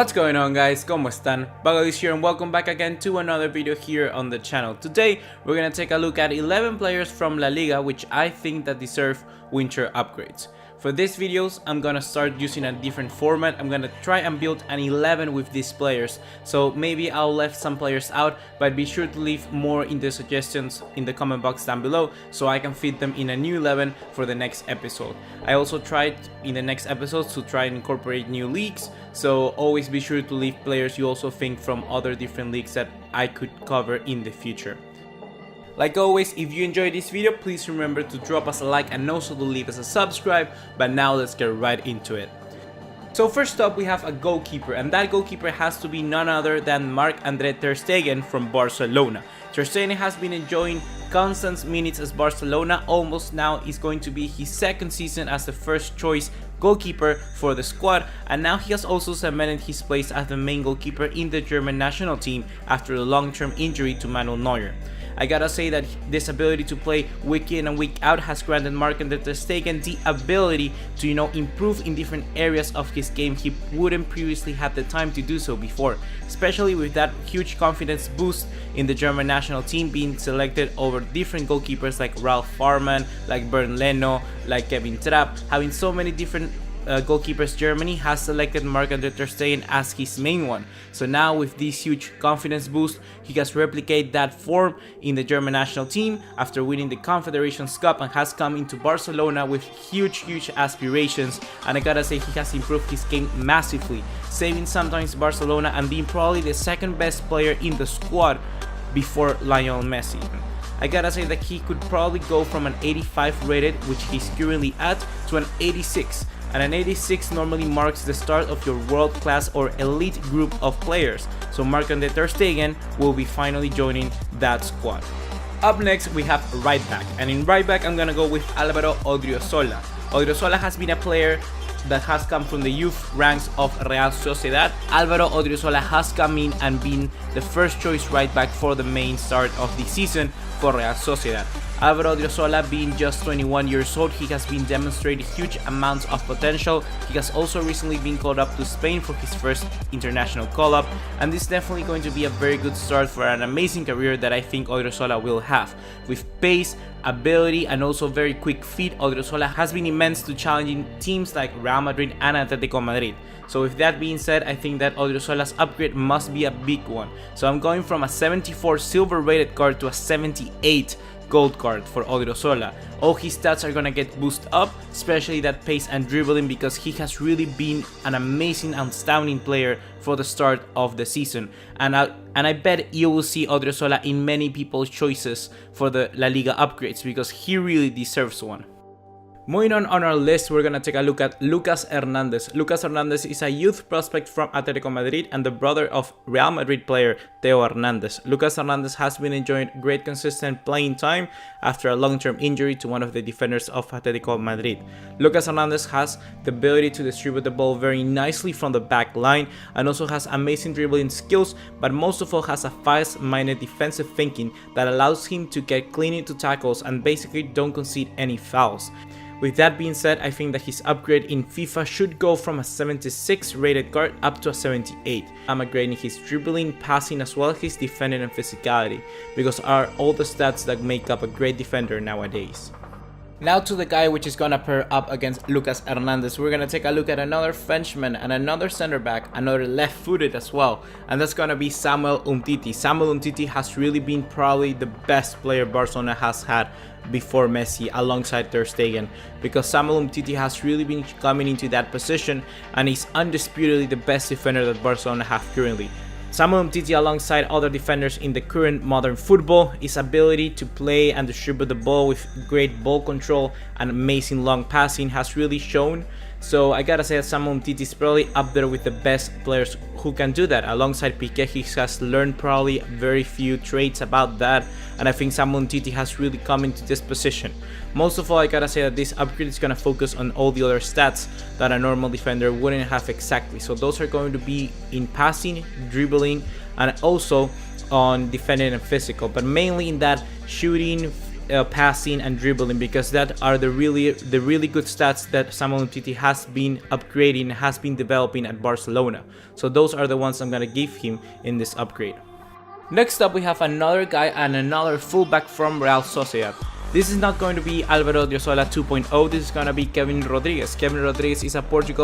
What's going on, guys? ¿Cómo están? BugaLuis here and welcome back again to another video here on the channel. Today we're gonna take a look at 11 players from La Liga which I think that deserve winter upgrades. For these videos I'm gonna start using a different format. I'm gonna try and build an 11 with these players, so maybe I'll leave some players out, but be sure to leave more in the suggestions in the comment box down below so I can fit them in a new 11 for the next episode. I also tried in the next episodes to try and incorporate new leagues, so always be sure to leave players you also think from other different leagues that I could cover in the future. Like always, if you enjoyed this video, please remember to drop us a like and also to leave us a subscribe, but now let's get right into it. So first up we have a goalkeeper, and that goalkeeper has to be none other than Marc-Andre Ter Stegen from Barcelona. Ter Stegen has been enjoying constant minutes as Barcelona. Almost now is going to be his second season as the first choice goalkeeper for the squad, and now he has also cemented his place as the main goalkeeper in the German national team after a long-term injury to Manuel Neuer. I gotta say that this ability to play week in and week out has granted Marc-Andre Ter Stegen the ability to, improve in different areas of his game he wouldn't previously have the time to do so before, especially with that huge confidence boost in the German national team, being selected over different goalkeepers like Ralf Fährmann, like Bernd Leno, like Kevin Trapp. Having so many different goalkeepers, Germany has selected Marc-Andre Ter Stegen as his main one. So now with this huge confidence boost, he can replicate that form in the German national team after winning the Confederations Cup, and has come into Barcelona with huge aspirations, and I gotta say he has improved his game massively, saving sometimes Barcelona and being probably the second best player in the squad before Lionel Messi. I gotta say that he could probably go from an 85 rated, which he's currently at, to an 86. And an 86 normally marks the start of your world-class or elite group of players, so Marc-Andre Ter Stegen will be finally joining that squad. Up next we have right back, and in right back I'm gonna go with Alvaro Odriozola. Odriozola has been a player that has come from the youth ranks of Real Sociedad. Alvaro Odriozola has come in and been the first choice right back for the main start of the season for Real Sociedad. Alvaro Odriozola, being just 21 years old, he has been demonstrating huge amounts of potential. He has also recently been called up to Spain for his first international call-up, and this is definitely going to be a very good start for an amazing career that I think Odriozola will have. With pace, ability, and also very quick feet, Odriozola has been immense to challenging teams like Real Madrid and Atletico Madrid. So with that being said, I think that Odriozola's upgrade must be a big one. So I'm going from a 74 silver rated card to a 78 gold card for Odriozola. All his stats are gonna get boosted up, especially that pace and dribbling, because he has really been an amazing, outstanding player for the start of the season. And I bet you will see Odriozola in many people's choices for the La Liga upgrades, because he really deserves one. Moving on our list, we're gonna take a look at Lucas Hernandez. Lucas Hernandez is a youth prospect from Atletico Madrid and the brother of Real Madrid player Theo Hernandez. Lucas Hernandez has been enjoying great consistent playing time after a long-term injury to one of the defenders of Atletico Madrid. Lucas Hernandez has the ability to distribute the ball very nicely from the back line, and also has amazing dribbling skills, but most of all has a fast-minded defensive thinking that allows him to get clean into tackles and basically don't concede any fouls. With that being said, I think that his upgrade in FIFA should go from a 76 rated card up to a 78. I'm upgrading his dribbling, passing, as well as his defending and physicality, because are all the stats that make up a great defender nowadays. Now to the guy which is gonna pair up against Lucas Hernandez. We're gonna take a look at another Frenchman and another center back, another left-footed as well, and that's gonna be Samuel Umtiti. Samuel Umtiti has really been probably the best player Barcelona has had before Messi, alongside Ter Stegen, because Samuel Umtiti has really been coming into that position and is undisputedly the best defender that Barcelona have currently. Samuel Umtiti, alongside other defenders in the current modern football, his ability to play and distribute the ball with great ball control and amazing long passing has really shown. So I gotta say that Samuel Umtiti is probably up there with the best players who can do that. Alongside Piqué, he has learned probably very few traits about that, and I think Samuel Umtiti has really come into this position. Most of all, I gotta say that this upgrade is gonna focus on all the other stats that a normal defender wouldn't have exactly. So those are going to be in passing, dribbling, and also on defending and physical, but mainly in that shooting, passing and dribbling, because that are the really good stats that Samuel Umtiti has been upgrading, has been developing at Barcelona. So those are the ones I'm gonna give him in this upgrade. Next up, we have another guy and another fullback from Real Sociedad. This is not going to be Alvaro Odriozola 2.0, this is going to be Kevin Rodrigues. Kevin Rodrigues is a Portuguese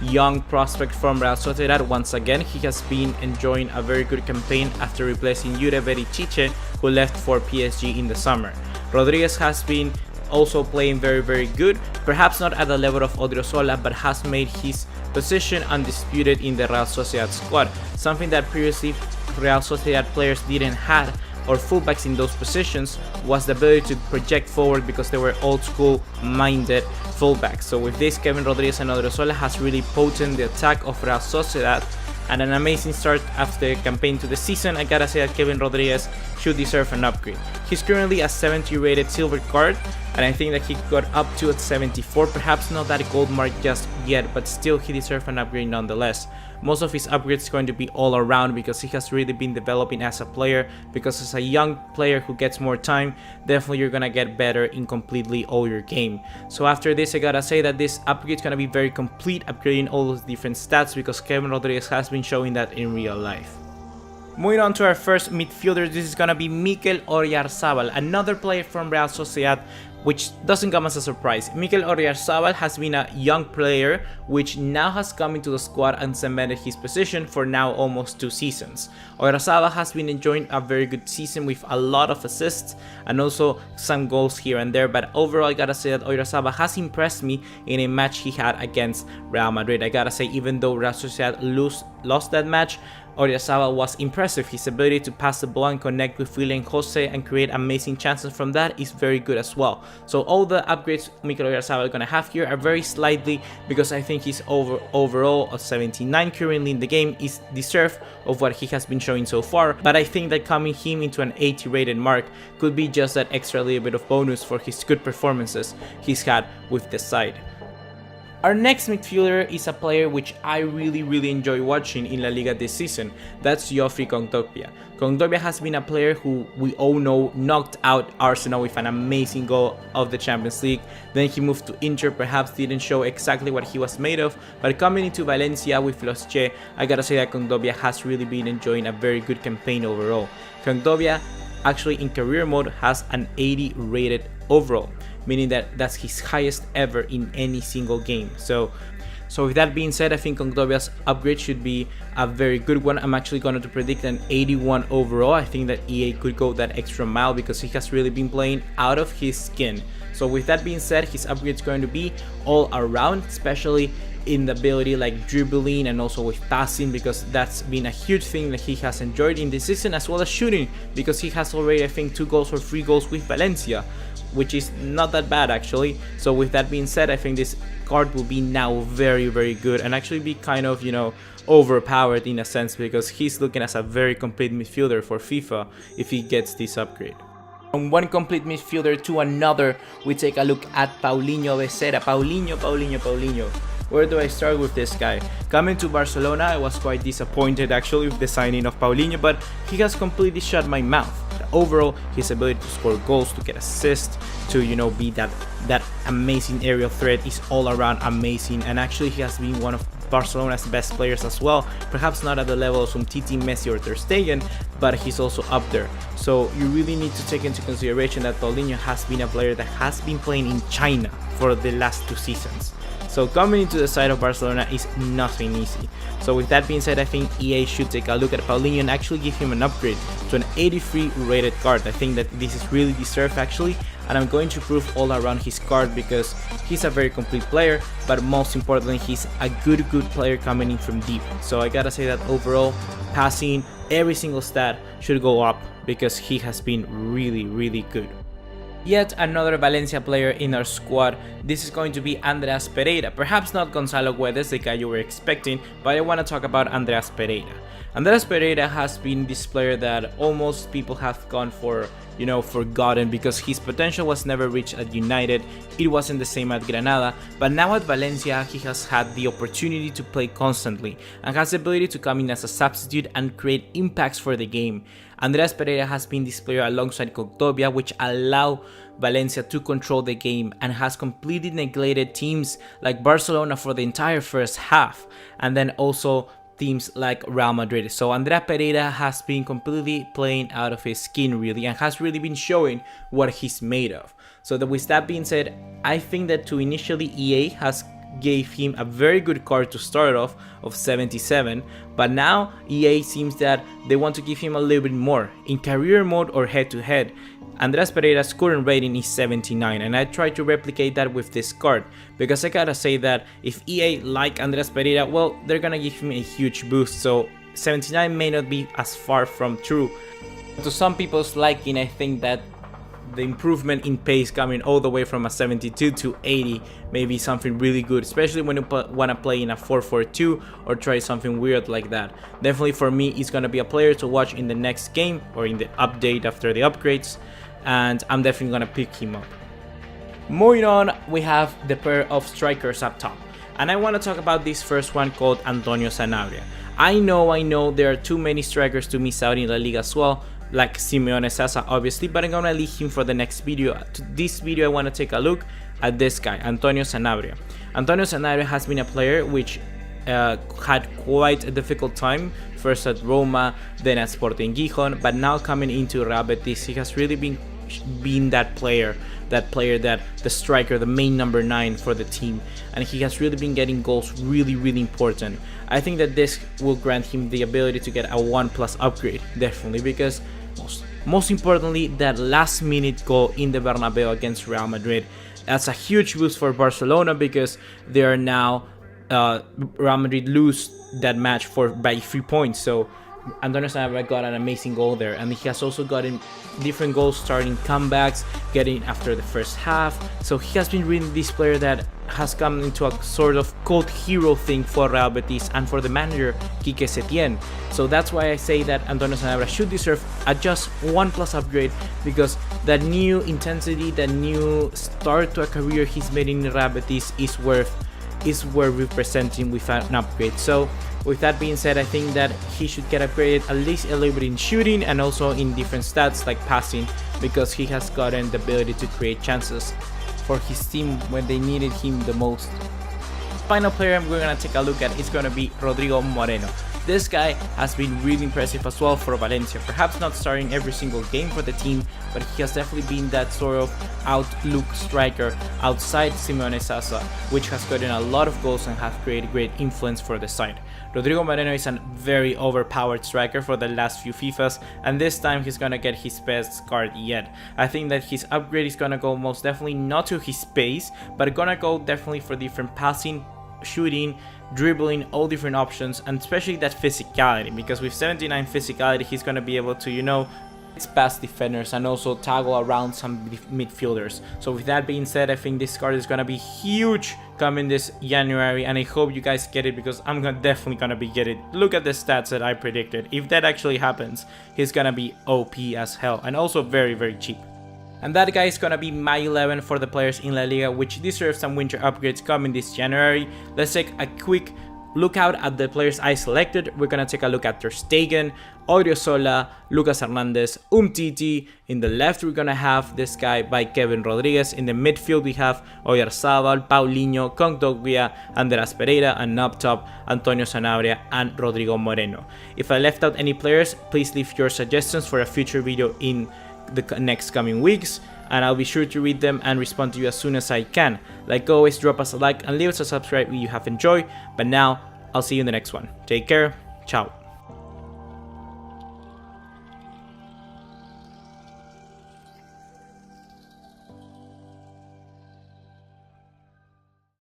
young prospect from Real Sociedad. Once again, he has been enjoying a very good campaign after replacing Jure Bericic, who left for PSG in the summer. Rodrigues has been also playing very good, perhaps not at the level of Odriozola, but has made his position undisputed in the Real Sociedad squad, something that previously Real Sociedad players didn't have, or fullbacks in those positions, was the ability to project forward because they were old school minded fullbacks. So with this, Kevin Rodrigues and Odriozola has really potent the attack of Real Sociedad, and an amazing start after the campaign to the season. I gotta say that Kevin Rodrigues should deserve an upgrade. He's currently a 70 rated silver card, and I think that he got up to at 74, perhaps not that gold mark just yet, but still he deserves an upgrade nonetheless. Most of his upgrades are going to be all around because he has really been developing as a player, because as a young player who gets more time, definitely you're gonna get better in completely all your game. So after this, I gotta say that this upgrade is gonna be very complete, upgrading all those different stats, because Kevin Rodrigues has been showing that in real life. Moving on to our first midfielder, this is gonna be Mikel Oyarzabal, another player from Real Sociedad, which doesn't come as a surprise. Mikel Oyarzabal has been a young player which now has come into the squad and cemented his position for now almost 2 seasons. Oyarzabal has been enjoying a very good season with a lot of assists and also some goals here and there, but overall I gotta say that Oyarzabal has impressed me in a match he had against Real Madrid. I gotta say, even though Real Sociedad lost that match, Oyarzabal was impressive. His ability to pass the ball and connect with William Jose and create amazing chances from that is very good as well. So all the upgrades Mikel Oyarzabal is going to have here are very slightly, because I think he's overall a 79 currently in the game is deserved of what he has been showing so far, but I think that coming him into an 80 rated mark could be just that extra little bit of bonus for his good performances he's had with the side. Our next midfielder is a player which I really enjoy watching in La Liga this season. That's Geoffrey Kondogbia. Kondogbia has been a player who we all know knocked out Arsenal with an amazing goal of the Champions League. Then he moved to Inter, perhaps didn't show exactly what he was made of, but coming into Valencia with Los Che, I gotta say that Kondogbia has really been enjoying a very good campaign overall. Kondogbia actually in career mode has an 80 rated overall, meaning that that's his highest ever in any single game. So with that being said, I think Kondogbia's upgrade should be a very good one. I'm actually going to predict an 81 overall. I think that EA could go that extra mile because he has really been playing out of his skin. So with that being said, his upgrade is going to be all around, especially in the ability like dribbling and also with passing, because that's been a huge thing that he has enjoyed in this season, as well as shooting, because he has already, I think, 2 goals or 3 goals with Valencia, which is not that bad actually. So with that being said, I think this card will be now very good and actually be kind of, you know, overpowered in a sense, because he's looking as a very complete midfielder for FIFA if he gets this upgrade. From one complete midfielder to another, we take a look at Paulinho Becerra. Paulinho. Where do I start with this guy? Coming to Barcelona, I was quite disappointed actually with the signing of Paulinho, but he has completely shut my mouth. Overall, his ability to score goals, to get assists, to, you know, be that amazing aerial threat is all around amazing, and actually he has been one of Barcelona's best players as well. Perhaps not at the level of Umtiti, Messi or Ter Stegen, but he's also up there. So you really need to take into consideration that Paulinho has been a player that has been playing in China for the last 2 seasons. So coming into the side of Barcelona is nothing easy. So with that being said, I think EA should take a look at Paulinho and actually give him an upgrade to an 83 rated card. I think that this is really deserved actually, and I'm going to prove all around his card because he's a very complete player, but most importantly he's a good player coming in from deep. So I gotta say that overall, passing, every single stat should go up because he has been really good. Yet another Valencia player in our squad. This is going to be Andreas Pereira. Perhaps not Gonzalo Guedes, the guy you were expecting, but I want to talk about Andreas Pereira. Andreas Pereira has been this player that almost people have gone for, forgotten, because his potential was never reached at United. It wasn't the same at Granada, but now at Valencia he has had the opportunity to play constantly and has the ability to come in as a substitute and create impacts for the game. Andreas Pereira has been this player alongside Kondogbia, which allow Valencia to control the game and has completely neglected teams like Barcelona for the entire first half, and then also teams like Real Madrid. So Andreas Pereira has been completely playing out of his skin really, and has really been showing what he's made of. So with that being said, I think that to initially EA has gave him a very good card to start off of 77, but now EA seems that they want to give him a little bit more in career mode or head to head. Andreas Pereira's current rating is 79, and I try to replicate that with this card, because I gotta say that if EA like Andreas Pereira, well, they're gonna give him a huge boost, so 79 may not be as far from true. To some people's liking, I think that the improvement in pace coming all the way from a 72 to 80 may be something really good, especially when you want to play in a 4-4-2 or try something weird like that. Definitely for me, it's going to be a player to watch in the next game or in the update after the upgrades, and I'm definitely going to pick him up. Moving on, we have the pair of strikers up top, and I want to talk about this first one called Antonio Sanabria. I know there are too many strikers to miss out in La Liga as well, like Simeone Sasa obviously, but I'm gonna leave him for the next video. To this video I want to take a look at this guy, Antonio Sanabria. Antonio Sanabria has been a player which had quite a difficult time, first at Roma, then at Sporting Gijon, but now coming into Real Betis, he has really been that player that the striker, the main number 9 for the team, and he has really been getting goals really important. I think that this will grant him the ability to get a 1+ upgrade, definitely, because most importantly, that last minute goal in the Bernabeu against Real Madrid, that's a huge boost for Barcelona, because they are now Real Madrid lose that match by 3 points. So Antonio Sanabria got an amazing goal there, and he has also gotten different goals starting comebacks, getting after the first half. So he has been really this player that has come into a sort of cult hero thing for Real Betis and for the manager Quique Setién. So that's why I say that Antonio Sanabria should deserve a just 1+ upgrade, because that new intensity, that new start to a career he's made in Real Betis is worth representing with an upgrade. So with that being said, I think that he should get upgraded at least a little bit in shooting and also in different stats like passing, because he has gotten the ability to create chances for his team when they needed him the most. Final player we're gonna take a look at is gonna be Rodrigo Moreno. This guy has been really impressive as well for Valencia, perhaps not starting every single game for the team, but he has definitely been that sort of outlook striker outside Simeone Sasa, which has gotten a lot of goals and have created great influence for the side. Rodrigo Moreno is a very overpowered striker for the last few FIFAs, and this time he's gonna get his best card yet. I think that his upgrade is gonna go most definitely not to his pace, but gonna go definitely for different passing, shooting, dribbling, all different options, and especially that physicality, because with 79 physicality he's going to be able to it's past defenders and also toggle around some midfielders. So with that being said, I think this card is going to be huge coming this January, and I hope you guys get it, because I'm definitely going to be getting it. Look at the stats that I predicted. If that actually happens, he's going to be OP as hell, and also very cheap. And that guy is gonna be my 11 for the players in La Liga, which deserve some winter upgrades coming this January. Let's take a quick look out at the players I selected. We're gonna take a look at Ter Stegen, Odriozola, Lucas Hernandez, Umtiti. In the left, we're gonna have this guy by Kevin Rodrigues. In the midfield, we have Oyarzabal, Paulinho, Kondogbia, Andreas Pereira, and up top, Antonio Sanabria and Rodrigo Moreno. If I left out any players, please leave your suggestions for a future video in the next coming weeks, and I'll be sure to read them and respond to you as soon as I can. Like always, drop us a like and leave us a subscribe if you have enjoyed. But now, I'll see you in the next one. Take care. Ciao.